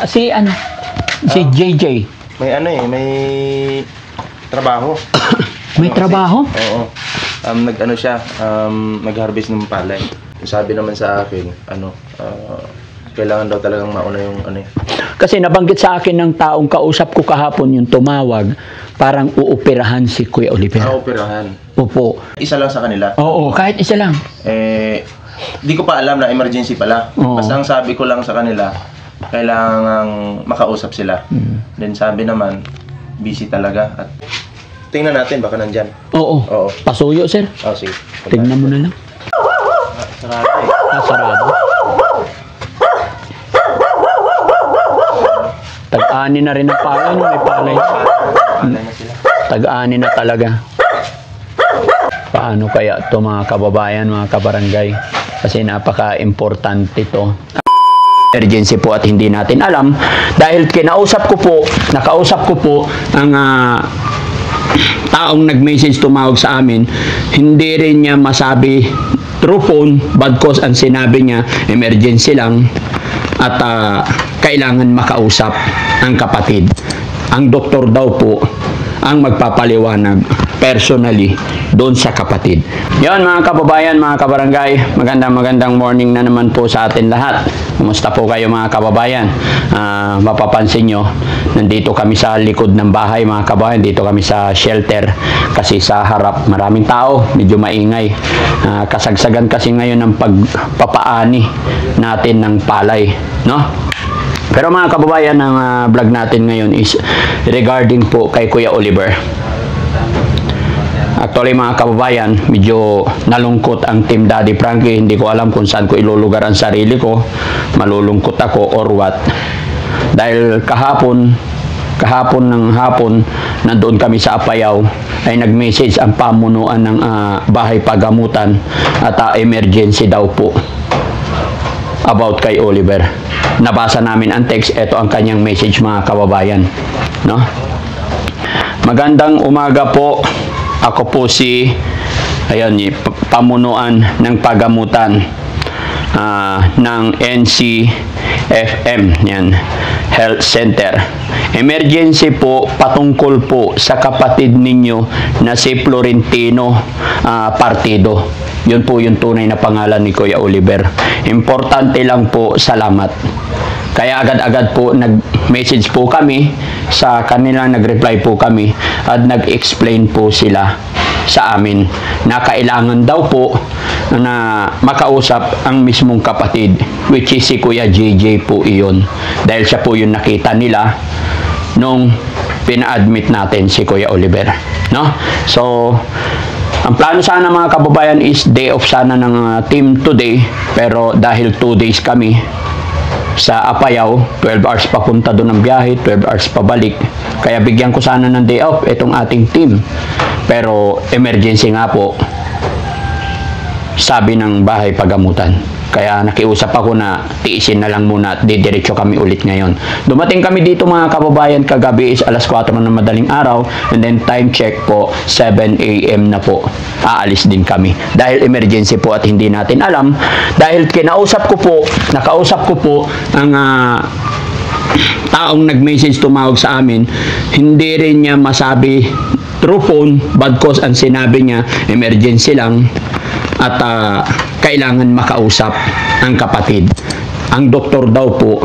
Si JJ. May ano eh, may trabaho. May trabaho? Oo. Nag-ano siya, nag-harvest ng palay. Sabi naman sa akin, kailangan daw talagang mauna yung ano eh. Kasi nabanggit sa akin ng taong kausap ko kahapon yung tumawag, parang uoperahan si Kuya Oliver. Operahan. Opo. Isa lang sa kanila. Oo, kahit isa lang. Di ko pa alam na emergency pala. Oo. Basta ang sabi ko lang sa kanila, kailangang makausap sila. Then sabi naman, busy talaga. At tingnan natin, baka nandyan. Oo. Oo. Pasuyo, sir. Oh, sige. Tignan mo na lang. Sarado eh. Sarado. Tag-ani na rin ang palay, no? May palay. Palay na sila. Tag-ani na talaga. Paano kaya ito mga kababayan, mga kabarangay? Kasi napaka-importante ito. Emergency po at hindi natin alam. Dahil nakausap ko po ang taong nag-message tumawag sa amin, hindi rin niya masabi through phone, bad cause ang sinabi niya, emergency lang at kailangan makausap ang kapatid. Ang doktor daw po ang magpapaliwanag personally doon sa kapatid. Yon mga kababayan, mga kabarangay, magandang morning na naman po sa atin lahat. Kumusta po kayo mga kababayan? Mapapansin nyo, nandito kami sa likod ng bahay mga kababayan, dito kami sa shelter kasi sa harap maraming tao, medyo maingay. Kasagsagan kasi ngayon ng pagpapaani natin ng palay, no? Pero mga kababayan, ang vlog natin ngayon is regarding po kay Kuya Oliver. Actually mga kababayan, medyo nalungkot ang Team Daddy Frankie. Hindi ko alam kung saan ko ilulugar ang sarili ko. Malulungkot ako or what. Dahil kahapon ng hapon, nandoon kami sa Apayao, ay nag-message ang pamunuan ng bahay pagamutan at emergency daw po about kay Oliver. Nabasa namin ang text, ito ang kanyang message mga kababayan, no? Magandang umaga po. Ako po si pamunuan ng pagamutan ng NCFM, yan, Health Center. Emergency po patungkol po sa kapatid ninyo na si Florentino Partido. Yun po yung tunay na pangalan ni Kuya Oliver. Importante lang po, salamat. Kaya agad-agad po nag-message po kami sa kanila, nag-reply po kami at nag-explain po sila sa amin na kailangan daw po na makausap ang mismong kapatid, which is si Kuya JJ po iyon. Dahil siya po yung nakita nila nung pina-admit natin si Kuya Oliver, no? So ang plano sana mga kababayan is day off sana ng team today, pero dahil 2 days kami sa Apayao, 12 hours papunta doon ng biyahe, 12 hours pabalik, kaya bigyan ko sana ng day off itong ating team, pero emergency nga po, sabi ng bahay pagamutan. Kaya nakiusap ako na tiisin na lang muna at didiretso kami ulit ngayon. Dumating kami dito mga kababayan, kagabi is alas 4 ng madaling araw, and then time check po 7 AM na po. Aalis din kami dahil emergency po at hindi natin alam. Dahil nakausap ko po ang taong nag-message tumawag sa amin, hindi rin niya masabi through phone, bad cause ang sinabi niya, emergency lang at kailangan makausap ang kapatid. Ang doktor daw po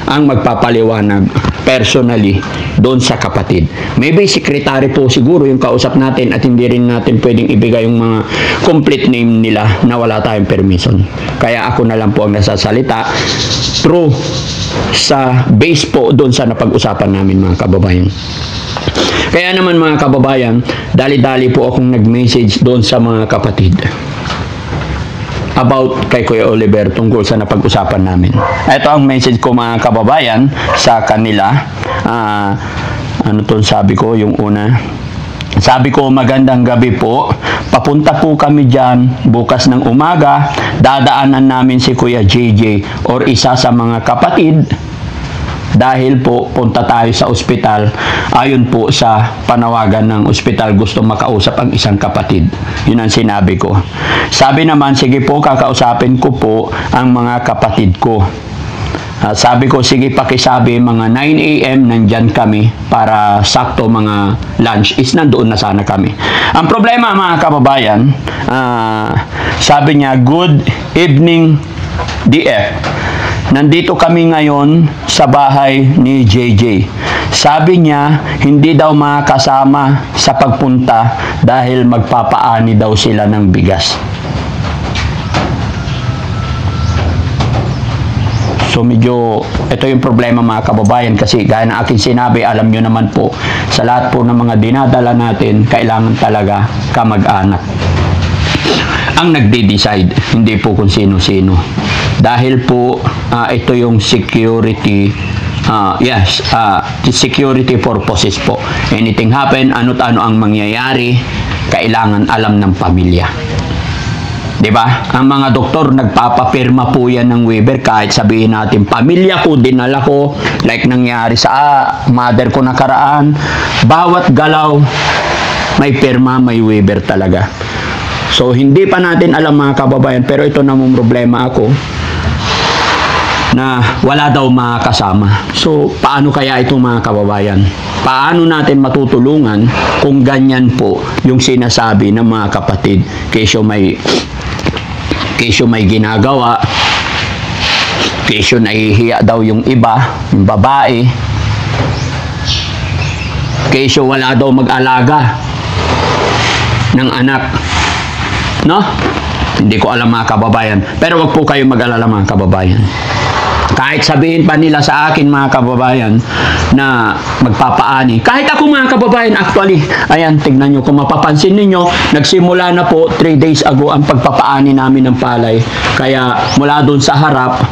ang magpapaliwanag personally doon sa kapatid. Maybe secretary po siguro yung kausap natin at hindi rin natin pwedeng ibigay yung mga complete name nila na wala tayong permission. Kaya ako na lang po ang nasasalita through sa base po doon sa napag-usapan namin mga kababayan. Kaya naman mga kababayan, dali-dali po akong nag-message doon sa mga kapatid about kay Kuya Oliver tungkol sa napag-usapan namin. Ito ang message ko mga kababayan sa kanila. Ano to sabi ko? Yung una. Sabi ko, magandang gabi po. Papunta po kami dyan bukas ng umaga. Dadaanan namin si Kuya JJ or isa sa mga kapatid. Dahil po, punta tayo sa ospital. Ayon po sa panawagan ng ospital, gusto makausap ang isang kapatid. Yun ang sinabi ko. Sabi naman, sige po, kakausapin ko po ang mga kapatid ko. Sabi ko, sige pakisabi, mga 9 a.m. nandyan kami para sakto mga lunch is nandoon na sana kami. Ang problema mga kababayan, sabi niya, good evening DF. Nandito kami ngayon sa bahay ni JJ. Sabi niya, hindi daw makasama sa pagpunta dahil magpapaani daw sila ng bigas. So medyo, ito yung problema mga kababayan kasi gaya ng aking sinabi, alam nyo naman po, sa lahat po ng mga dinadala natin, kailangan talaga kamag-anak ang nagde-decide, hindi po kung sino-sino. Dahil po, ito yung security, security purposes po. Anything happen, ano't ano ang mangyayari, kailangan alam ng pamilya. Diba? Ang mga doktor, nagpapapirma po yan ng waiver kahit sabihin natin, pamilya ko, dinala ko, like nangyari sa mother ko nakaraan, bawat galaw, may pirma, may waiver talaga. So, hindi pa natin alam mga kababayan, pero ito namang problema ako, na wala daw makasama. So, paano kaya ito mga kababayan? Paano natin matutulungan kung ganyan po yung sinasabi ng mga kapatid? Kesyo may ginagawa, kesyo nahihiya daw yung iba, yung babae, kesyo wala daw mag-alaga ng anak. No? Hindi ko alam mga kababayan. Pero wag po kayo mag-alala mga kababayan. Kahit sabihin pa nila sa akin mga kababayan na magpapaani. Kahit ako mga kababayan, actually, ayan, tignan nyo, kung mapapansin ninyo, nagsimula na po 3 days ago ang pagpapaani namin ng palay. Kaya mula doon sa harap,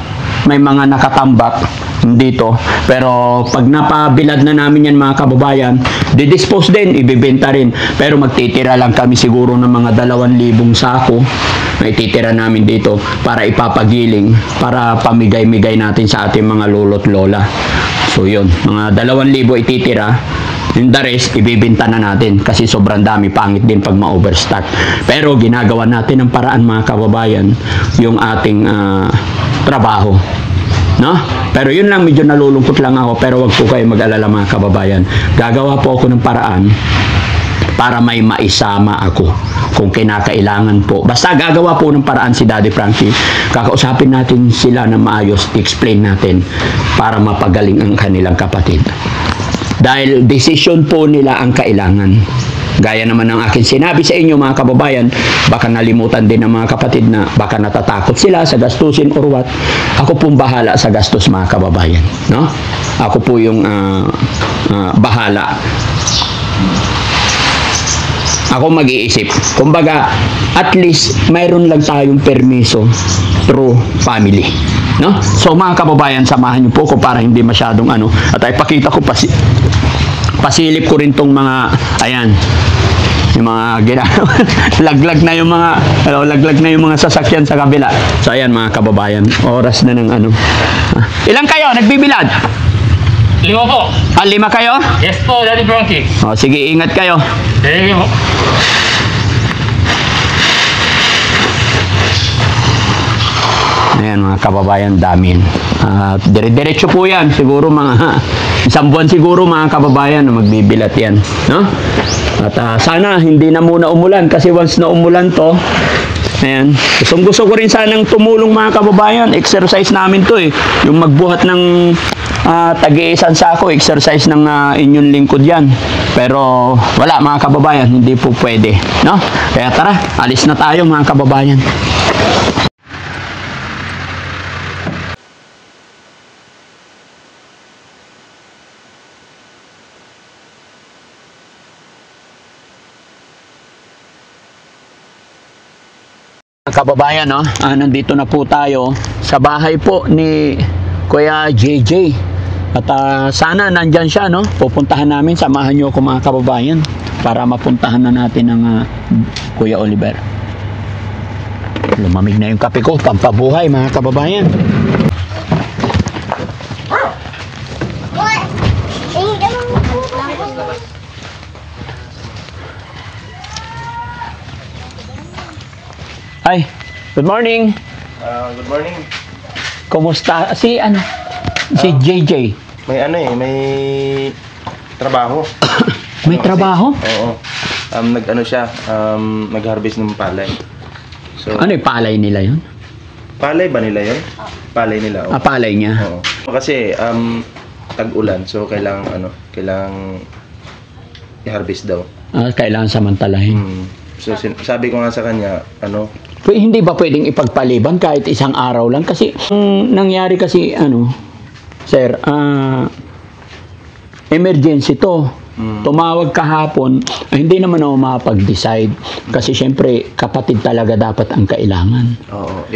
may mga nakatambak dito. Pero pag napabilad na namin yan mga kababayan, didispose din, ibibenta rin. Pero magtitira lang kami siguro ng mga 2,000 sako. May titira namin dito para ipapagiling, para pamigay-migay natin sa ating mga lolo't lola. So yun, mga 2,000 ititira. Yung the rest, ibibenta na natin kasi sobrang dami, pangit din pag ma-overstock. Pero ginagawa natin ng paraan mga kababayan yung ating trabaho. No? Pero yun lang, medyo nalulungkot lang ako, pero wag po kayo mag-alala mga kababayan. Gagawa po ako ng paraan para may maisama ako kung kinakailangan po. Basta gagawa po ng paraan si Daddy Frankie. Kakausapin natin sila na maayos, explain natin para mapagaling ang kanilang kapatid. Dahil decision po nila ang kailangan. Gaya naman ng akin sinabi sa inyo mga kababayan, baka nalimutan din ng mga kapatid na baka natatakot sila sa gastusin or what. Ako pong bahala sa gastos mga kababayan. No? Ako po yung bahala. Ako mag-iisip. Kumbaga, at least mayroon lang tayong permiso through family. No? So mga kababayan, samahan niyo po ko para hindi masyadong ano. At ay pakita ko pasilip ko rin tong mga, ayan, yung mga ginagawa. laglag na yung mga sasakyan sa kabila. So ayan mga kababayan, oras na ng ano. Ilang kayo nagbibilad? 5 po. 5 kayo? Yes po, Daddy Frankie. O sige, ingat kayo. Sige po. Ayan mga kababayan, dami yan. Dire-diretso po yan. Siguro mga isang buwan siguro mga kababayan na magbibilat yan. No? At sana hindi na muna umulan kasi once na umulan to, ayan. Gusto ko rin sanang tumulong mga kababayan. Exercise namin to eh. Yung magbuhat ng tagi-isang sako, exercise ng inyong lingkod yan. Pero wala mga kababayan, hindi po pwede. No? Kaya tara, alis na tayo mga kababayan. Kababayan, no? Nandito na po tayo sa bahay po ni Kuya JJ. At sana nandyan siya, no? Pupuntahan namin, samahan niyo ako mga kababayan para mapuntahan na natin ang Kuya Oliver. Lumamig na yung kape ko, pampabuhay mga kababayan. Hi, good morning. Good morning. Kumusta? Si Si JJ. May ano eh, may trabaho. May trabaho? Oo. Nag-ano siya, nag-harvest ng palay. So, Ano yung palay nila yun? palay ba nila yun? Palay nila. Ah, palay niya. Oo. Kasi, tag-ulan. So, kailangan i-harvest daw. Ah, kailangan samantalahin. So, sabi ko nga sa kanya, Hindi ba pwedeng ipagpaliban kahit isang araw lang? Kasi, ang nangyari kasi, sir, emergency to. Tumawag kahapon, hindi naman ako makapag-decide. Kasi syempre, kapatid talaga dapat ang kailangan. oo.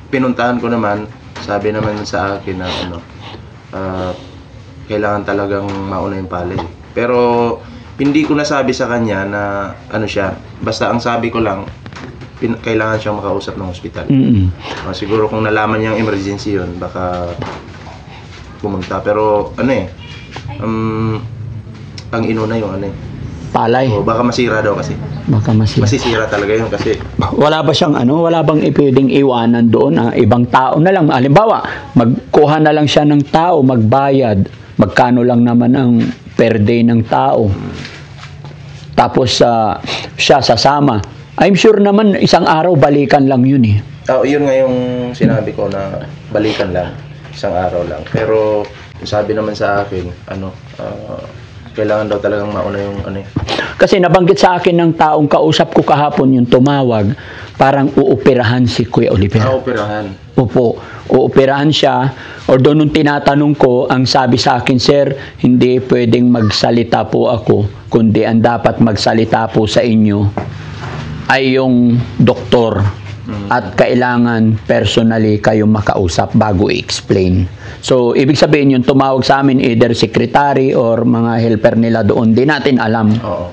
Pinuntahan ko naman, sabi naman sa akin na kailangan talagang mauna yung palay. Pero, hindi ko nasabi sa kanya na siya. Basta ang sabi ko lang, kailangan siyang makausap ng ospital. Siguro kung nalaman niyang emergency yun, baka pumunta. Pero ang inuna yung Palay. o baka masira daw kasi. Baka masira. Masisira talaga yun kasi. Wala ba siyang wala bang pwedeng iwanan doon? Ibang tao na lang. Halimbawa, magkuha na lang siya ng tao, magbayad. Magkano lang naman ang per day ng tao. Tapos siya sasama. I'm sure naman isang araw balikan lang yun eh. Yun nga yung sinabi ko na balikan lang. Isang araw lang. Pero sabi naman sa akin, kailangan daw talagang mauna yung Kasi nabanggit sa akin ng taong kausap ko kahapon yung tumawag, parang uoperahan si Kuya Oliver. operahan. Opo, uoperahan siya. Although nung tinatanong ko, ang sabi sa akin, sir, hindi pwedeng magsalita po ako, kundi ang dapat magsalita po sa inyo ay yung doktor. At kailangan personally kayong makausap bago i-explain. So, ibig sabihin yung tumawag sa amin either secretary or mga helper nila doon, di natin alam. Oo.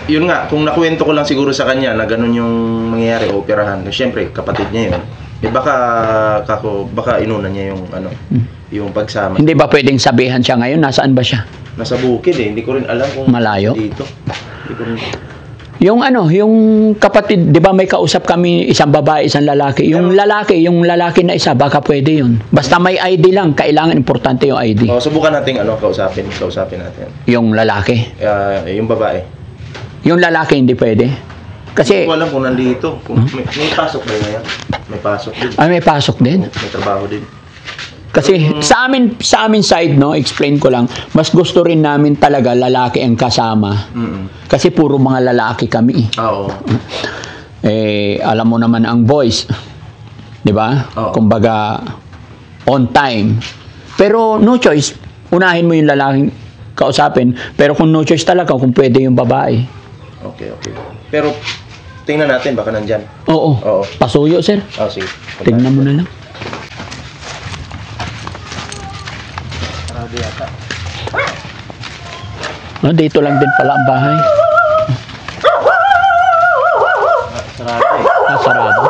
Yun nga, kung nakwento ko lang siguro sa kanya na ganun yung mangyayari, operahan. Siyempre, kapatid niya yun. Baka inuna niya yung yung pagsama. Hindi ba pwedeng sabihan siya ngayon? Nasaan ba siya? Nasa bukid eh. Hindi ko rin alam kung Malayo? dito. Hindi ko rin. Yung yung kapatid, 'di ba may kausap kami isang babae, isang lalaki. Yung lalaki na isa baka pwede 'yun. Basta may ID lang, kailangan importante yung ID. Subukan nating kausapin natin. Yung lalaki. Yung babae. Yung lalaki hindi pwede. Kasi Hindi ko alam kung nandito. May pasok ba ngayon? May pasok din. may pasok din. May trabaho din. Kasi sa amin side, explain ko lang, mas gusto rin namin talaga lalaki ang kasama. Kasi puro mga lalaki kami. Oo. Alam mo naman ang voice. 'Di ba? Oo. Kumbaga on time. Pero no choice, unahin mo yung lalaking kausapin. Pero kung no choice talaga, kung pwede yung babae. Okay. Pero tingnan natin baka nandyan. Oo. Pasuyo, sir. Sige. Tingnan mo na lang. Sarado yata. Dito lang din pala ang bahay. Sarado eh. Sarado.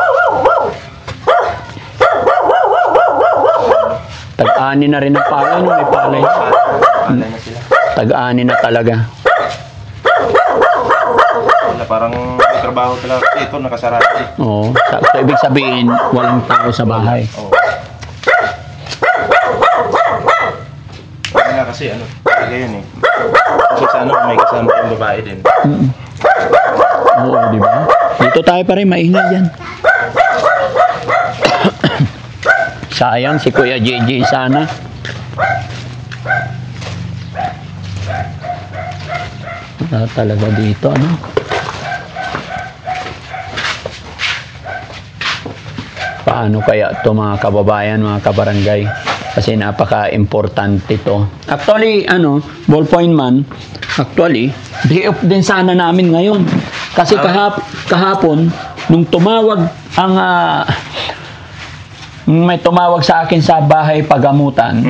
Tag-ani na rin ang palay. May palay. Palay na sila. Tag-ani na talaga. Parang may trabaho talaga. Ito, nakasarado eh. Oo. So, ibig sabihin, walang tao sa bahay. Oo. Nga kasi talaga yun eh. Kasi sa may kasama yung babae din. Oo, di ba? Dito tayo pa rin, maingay yan. Sayang si Kuya JJ sana. Wala talaga dito, Paano kaya ito mga kababayan, mga kabarangay? Kasi napaka-importante ito. Actually, ballpoint man, actually, day off din sana namin ngayon. Kasi kahapon, nung tumawag may tumawag sa akin sa bahay pagamutan,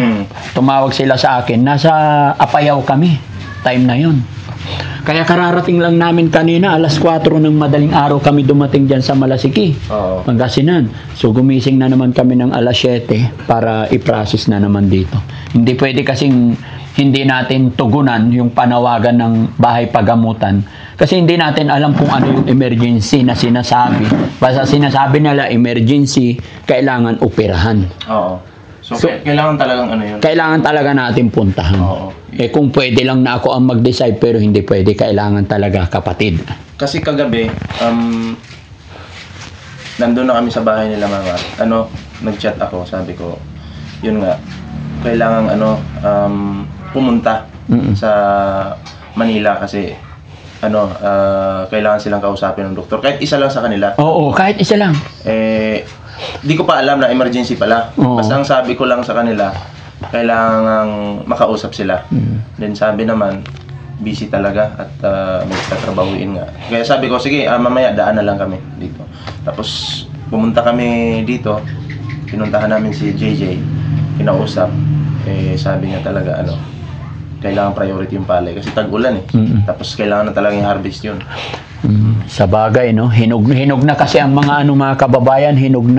tumawag sila sa akin, nasa Apayao kami, time na yun. Kaya kararating lang namin kanina, alas 4 ng madaling araw kami dumating dyan sa Malasiki, Pangasinan. So gumising na naman kami ng alas 7 para i-process na naman dito. Hindi pwede kasing hindi natin tugunan yung panawagan ng bahay pagamutan. Kasi hindi natin alam kung ano yung emergency na sinasabi. Basta sinasabi nila emergency, kailangan operahan. Oo. So, So, kailangan talagang ano yun. kailangan talaga natin puntahan. Oo. Kung pwede lang na ako ang mag-decide pero hindi pwede, kailangan talaga kapatid. Kasi kagabi, nandun na kami sa bahay nila mama. Nag-chat ako, sabi ko, yun nga, kailangan pumunta sa Manila kasi kailangan silang kausapin ng doktor. Kahit isa lang sa kanila. Oo, kahit isa lang. Di ko pa alam na emergency pala. Oo. Basta ang sabi ko lang sa kanila, kailangan makausap sila. Then sabi naman, busy talaga at may tatrabahuin nga. Kaya sabi ko, sige, mamaya daan na lang kami dito. Tapos pumunta kami dito, pinuntahan namin si JJ, kinausap. Sabi niya talaga, kailangan priority yung palay kasi tag-ulan eh. Tapos kailangan na talaga yung harvest yun. Sa bagay, no? Hinog na kasi ang mga mga kababayan, hinog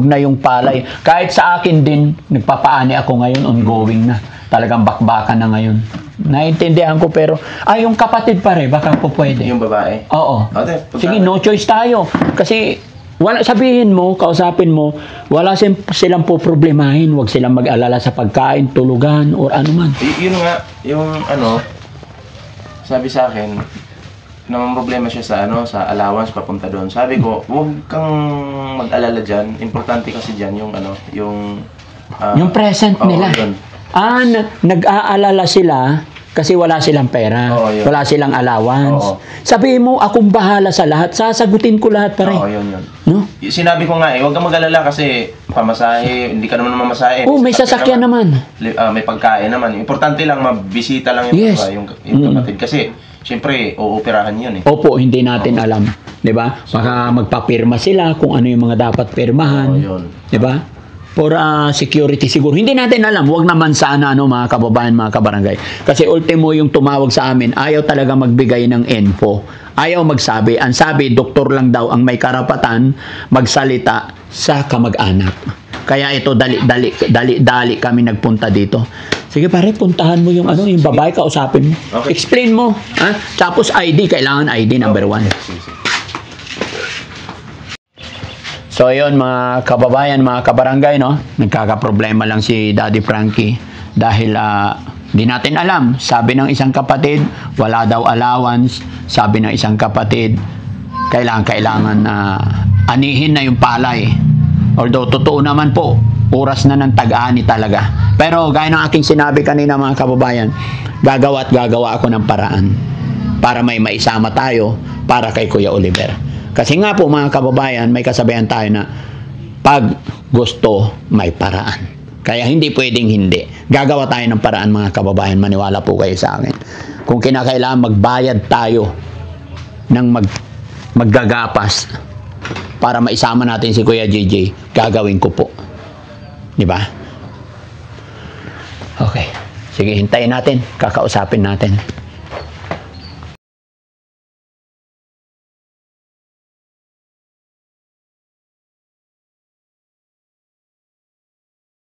na yung palay. Kahit sa akin din, nagpapaani ako ngayon, ongoing na. Talagang bakbakan na ngayon. Naintindihan ko pero, yung kapatid pare, baka po pwede. Yung babae. Oo. Okay, Sige, no choice tayo. Kasi, sabihin mo, kausapin mo, wala silang po problemahin. Huwag silang mag-alala sa pagkain, tulugan, or ano man. Yun nga, yung sabi sa akin, naman problema siya sa allowance papunta doon. Sabi ko, huwag kang mag-alala diyan. Importante kasi diyan yung Yung present nila. Yun. Nag-aalala sila kasi wala silang pera. Oo, yun. Wala silang allowance. Oo. Sabihin mo, akong bahala sa lahat. Sasagutin ko lahat pare. Oo, yun. No? Sinabi ko nga huwag kang mag-alala kasi pamasahe, hindi ka naman mamasahe. May sasakyan naman. May pagkain naman. Importante lang mabisita lang yung Yes. yung kapatid kasi siyempre uoperahan yun eh. Opo, hindi natin alam. 'Di ba? Baka magpapirma sila kung ano yung mga dapat pirmahan. Oo, yun. 'Di ba? For security siguro. Hindi natin alam. Huwag naman sana mga kababayan, mga kabarangay. Kasi ultimo yung tumawag sa amin, ayaw talaga magbigay ng info. Ayaw magsabi. Ang sabi, doktor lang daw ang may karapatan magsalita sa kamag-anak. Kaya ito, dali kami nagpunta dito. Sige pare, puntahan mo yung yung babae, kausapin mo. Okay. Explain mo. Tapos ID, kailangan ID number 1. Sige. So ayun mga kababayan, mga kabarangay, no? Nagkakaproblema lang si Daddy Frankie dahil di natin alam. Sabi ng isang kapatid, wala daw allowance. Sabi ng isang kapatid, kailangan anihin na yung palay. Although totoo naman po, oras na ng tag-ani talaga. Pero gaya ng aking sinabi kanina mga kababayan, gagawa ako ng paraan para may maisama tayo para kay Kuya Oliver. Kasi nga po mga kababayan, may kasabihan tayo na pag gusto, may paraan. Kaya hindi pwedeng hindi. Gagawa tayo ng paraan mga kababayan, maniwala po kayo sa akin. Kung kinakailangan magbayad tayo ng maggagapas para maisama natin si Kuya JJ, gagawin ko po. Di ba? Okay. Sige, hintayin natin. Kakausapin natin.